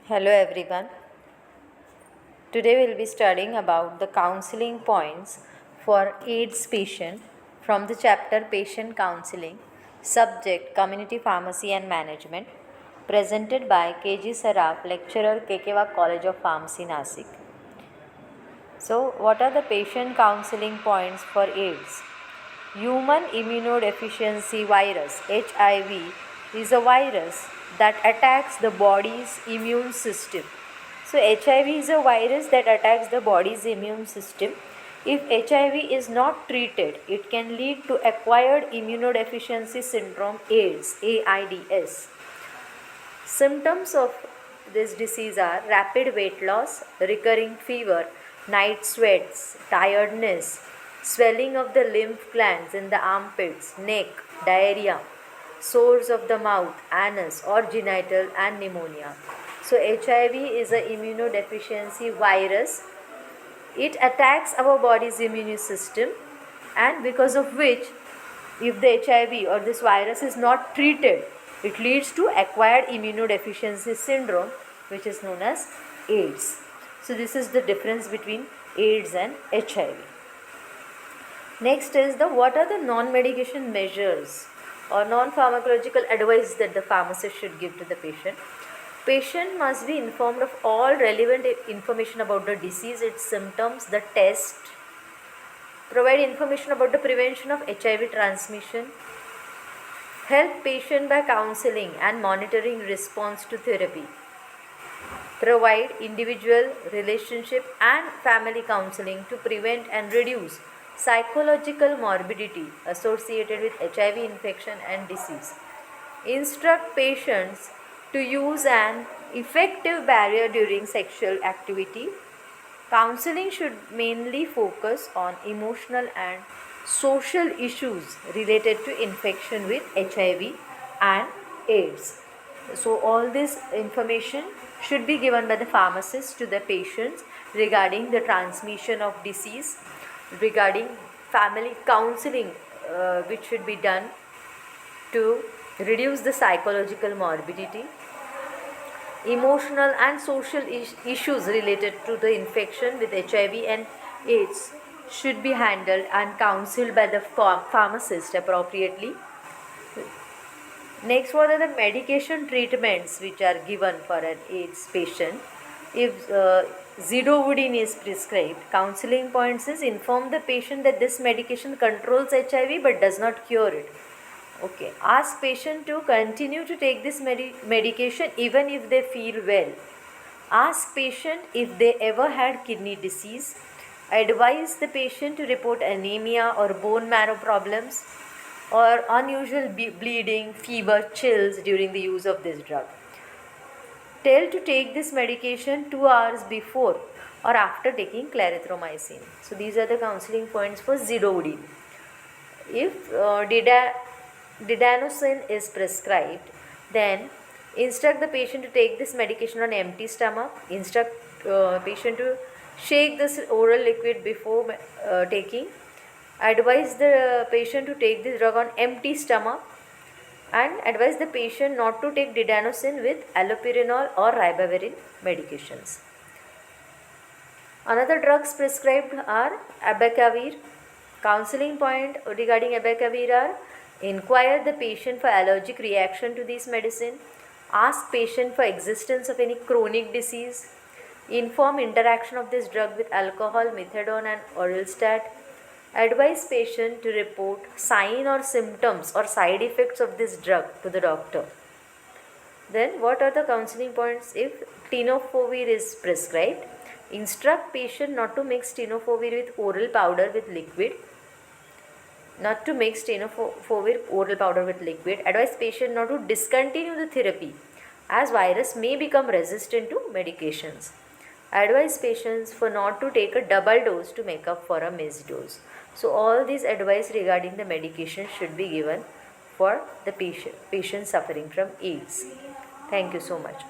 Hello everyone. Today we'll be studying about the counseling points for AIDS patient from the chapter Patient Counseling, subject Community Pharmacy and Management, presented by KG Saraf, lecturer KKWA College of Pharmacy, Nasik. So, what are the patient counseling points for AIDS? Human immunodeficiency virus (HIV) is a virus that attacks the body's immune system. So, HIV is a virus that attacks the body's immune system. If HIV is not treated, it can lead to acquired immunodeficiency syndrome (AIDS). Symptoms of this disease are rapid weight loss, recurring fever, night sweats, tiredness, swelling of the lymph glands in the armpits, neck, diarrhea, sores of the mouth, anus or genital, and pneumonia. So HIV is an immunodeficiency virus. It attacks our body's immune system, and because of which, if the HIV or this virus is not treated, it leads to acquired immunodeficiency syndrome, which is known as AIDS. So this is the difference between AIDS and HIV. Next is what are the non-medication measures or non-pharmacological advice that the pharmacist should give to the patient. Patient must be informed of all relevant information about the disease, its symptoms, the test. Provide information about the prevention of HIV transmission. Help patient by counseling and monitoring response to therapy. Provide individual, relationship and family counseling to prevent and reduce psychological morbidity associated with HIV infection and disease. Instruct patients to use an effective barrier during sexual activity. Counseling should mainly focus on emotional and social issues related to infection with HIV and AIDS. So all this information should be given by the pharmacist to the patients regarding the transmission of disease, regarding family counseling which should be done to reduce the psychological morbidity. Emotional and social issues related to the infection with HIV and AIDS should be handled and counseled by the pharmacist appropriately. Next, what are the medication treatments which are given for an AIDS patient? If zidovudine is prescribed, counseling points is inform the patient that this medication controls HIV but does not cure it. Okay, ask patient to continue to take this medication even if they feel well. Ask patient if they ever had kidney disease. Advise the patient to report anemia or bone marrow problems or unusual bleeding, fever, chills during the use of this drug. Tell to take this medication 2 hours before or after taking clarithromycin. So these are the counseling points for zidovudine. If didanosine is prescribed, then instruct the patient to take this medication on empty stomach. Instruct patient to shake this oral liquid before taking. Advise the patient to take this drug on empty stomach, and advise the patient not to take didanosine with allopurinol or ribavirin medications. Another drugs prescribed are abacavir. Counseling point regarding abacavir are: inquire the patient for allergic reaction to this medicine. Ask patient for existence of any chronic disease. Inform interaction of this drug with alcohol, methadone and orlistat. Advise patient to report sign or symptoms or side effects of this drug to the doctor. Then what are the counseling points if tenofovir is prescribed? Instruct patient not to mix tenofovir with oral powder with liquid. Not to mix tenofovir oral powder with liquid. Advise patient not to discontinue the therapy as virus may become resistant to medications. Advise patients for not to take a double dose to make up for a missed dose. So all these advice regarding the medication should be given for the patient suffering from AIDS. Thank you so much.